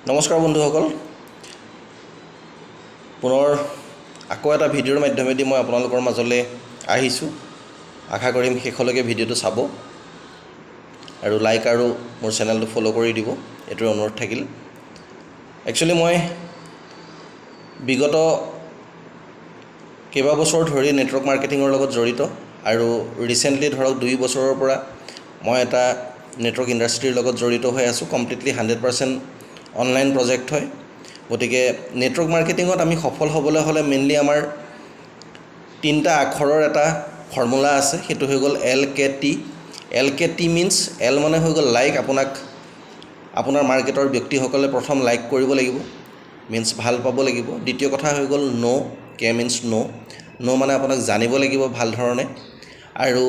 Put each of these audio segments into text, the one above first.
নমস্কাৰ বন্ধুসকল, পুনৰ আকৌ এটা ভিডিঅ'ৰ মাধ্যমেদি মই আপোনালোকৰ মাজলৈ আহিছোঁ। আশা কৰিম শেষলৈকে ভিডিঅ'টো চাব আৰু লাইক আৰু মোৰ চেনেলটো ফ'ল' কৰি দিব, এইটোৰ অনুৰোধ থাকিল। একচুৱেলি মই বিগত কেইবাবছৰ ধৰি নেটৱৰ্ক মাৰ্কেটিঙৰ লগত জড়িত আৰু ৰিচেণ্টলি ধৰক 2 বছৰৰ পৰা মই এটা নেটৱৰ্ক ইণ্ডাষ্ট্ৰীৰ লগত জড়িত হৈ আছোঁ। কমপ্লিটলি 100% অনলাইন প্ৰজেক্ট হয়। গতিকে নেটৱৰ্ক মাৰ্কেটিঙত আমি সফল হ'বলৈ হ'লে মেইনলি আমাৰ 3টা আখৰৰ এটা ফৰ্মুলা আছে, সেইটো হৈ গ'ল LKT। LKT মিনছ এল মানে হৈ গ'ল লাইক, আপোনাৰ মাৰ্কেটৰ ব্যক্তিসকলে প্ৰথম লাইক কৰিব লাগিব, মিনছ ভাল পাব লাগিব। দ্বিতীয় কথা হৈ গ'ল ন', কে মিনছ ন' মানে আপোনাক জানিব লাগিব ভাল ধৰণে। আৰু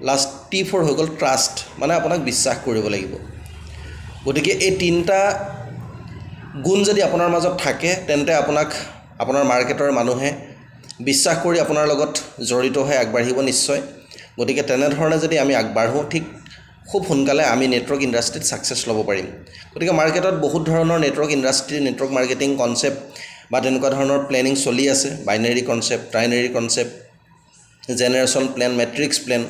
লাষ্ট T4 হৈ গ'ল ট্ৰাষ্ট, মানে আপোনাক বিশ্বাস কৰিব লাগিব। গতিকে এই 3টা গুণ যদি আপোনাৰ মাজত থাকে তেন্তে আপোনাক আপোনাৰ মাৰ্কেটৰ মানুহে বিশ্বাস কৰি আপোনাৰ লগত জড়িত হৈ আগবাঢ়িব নিশ্চয়। গতিকে তেনেধৰণে যদি আমি আগবাঢ়োঁ, ঠিক খুব সোনকালে আমি নেটৱৰ্ক ইণ্ডাষ্ট্ৰীত ছাকচেছ ল'ব পাৰিম। গতিকে মাৰ্কেটত বহুত ধৰণৰ network industry, network marketing concept বা তেনেকুৱা ধৰণৰ প্লেনিং চলি আছে। Binary concept, trinary concept, generation plan, matrix plan,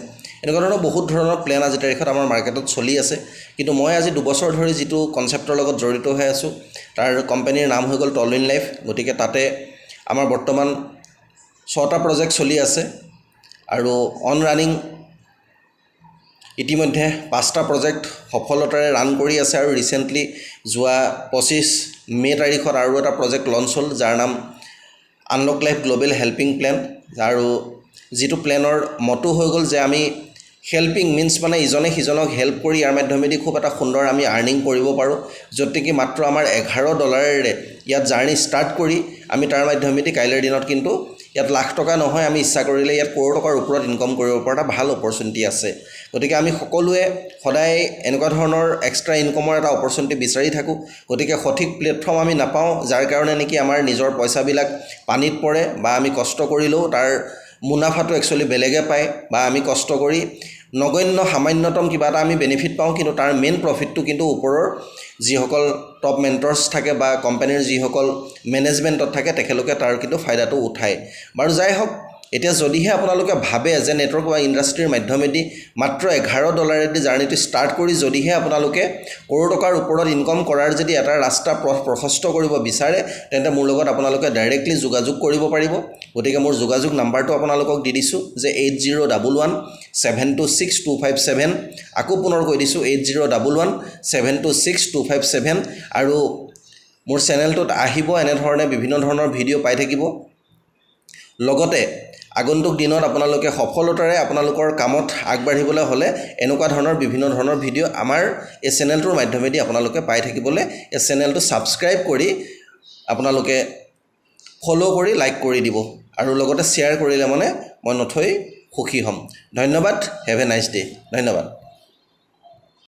এনেকুৱা ধৰণৰ বহুত ধৰণৰ প্লেন আজি তাৰিখত আমাৰ মাৰ্কেটত চলি আছে। কিন্তু মই আজি 2 বছৰ ধৰি যিটো কনচেপ্টৰ লগত জড়িত হৈ আছোঁ, তাৰ কোম্পানীৰ নাম হৈ গ'ল টলউইন লাইফ। গতিকে তাতে আমাৰ বৰ্তমান 6টা প্ৰজেক্ট চলি আছে আৰু অন ৰানিং ইতিমধ্যে 5টা প্ৰজেক্ট সফলতাৰে ৰান কৰি আছে। আৰু ৰিচেণ্টলি যোৱা 25 মে' তাৰিখত আৰু এটা প্ৰজেক্ট লঞ্চ হ'ল, যাৰ নাম unlock life global helping plane. আৰু যিটো প্লেনৰ মটো হৈ গ'ল যে আমি হেল্পিং মিনছ মানে ইজনে সিজনক হেল্প কৰি ইয়াৰ মাধ্যমেদি খুব এটা সুন্দৰ আমি আৰ্নিং কৰিব পাৰোঁ, য'ত নেকি মাত্ৰ আমাৰ $11 ইয়াত জাৰ্ণি ষ্টাৰ্ট কৰি আমি তাৰ মাধ্যমেদি কাইলৈৰ দিনত কিন্তু ইয়াত লাখ টকা নহয়, আমি ইচ্ছা কৰিলে ইয়াত কৰোৰ টকাৰ ওপৰত ইনকম কৰিব পৰা এটা ভাল অপৰচুনিটি আছে। গতিকে আমি সকলোৱে সদায় এনেকুৱা ধৰণৰ এক্সট্ৰা ইনকমৰ এটা অপৰচুনিটি বিচাৰি থাকোঁ। গতিকে সঠিক প্লেটফৰ্ম আমি নাপাওঁ, যাৰ কাৰণে নেকি আমাৰ নিজৰ পইচাবিলাক পানীত পৰে, বা আমি কষ্ট কৰিলেও তাৰ মুনাফাটো একচুৱেলি বেলেগে পায়, বা আমি কষ্ট কৰি নগণ্য সামান্যতম কিবা এটা আমি বেনিফিট পাওঁ, কিন্তু তাৰ মেইন প্ৰফিটটো কিন্তু ওপৰৰ যিসকল টপ মেণ্টৰ্ছ থাকে বা কোম্পানীৰ যিসকল মেনেজমেণ্টত থাকে তেখেতলোকে তাৰ কিন্তু ফাইদাটো উঠায়। বাৰু যাই হওক, এতিয়া যদিহে আপোনালোকে ভাবে যে নেটৱৰ্ক বা ইণ্ডাষ্ট্ৰীৰ মাধ্যমেদি মাত্ৰ $11 জাৰ্ণিটো ষ্টাৰ্ট কৰি যদিহে আপোনালোকে কৰোৰ টকাৰ ওপৰত ইনকম কৰাৰ যদি এটা ৰাস্তা প্ৰশস্ত কৰিব বিচাৰে, তেন্তে মোৰ লগত আপোনালোকে ডাইৰেক্টলি যোগাযোগ কৰিব পাৰিব। গতিকে মোৰ যোগাযোগ নাম্বাৰটো আপোনালোকক দি দিছোঁ যে 8011726257। আকৌ পুনৰ কৈ দিছোঁ 8011726257। আৰু মোৰ চেনেলটোত আহিব, এনেধৰণে বিভিন্ন ধৰণৰ ভিডিঅ' পাই থাকিব। লগতে আগন্তুক দিনত আপোনালোকে সফলতাৰে আপোনালোকৰ কামত আগবাঢ়িবলৈ হ'লে এনেকুৱা ধৰণৰ বিভিন্ন ধৰণৰ ভিডিঅ' আমাৰ এই চেনেলটোৰ মাধ্যমেদি আপোনালোকে পাই থাকিবলৈ এই চেনেলটো ছাবস্ক্ৰাইব কৰি আপোনালোকে ফ'ল' কৰি লাইক কৰি দিব, আৰু লগতে শ্বেয়াৰ কৰিলে মানে মই নথৈ সুখী হ'ম। ধন্যবাদ। Have a nice day'. ধন্যবাদ।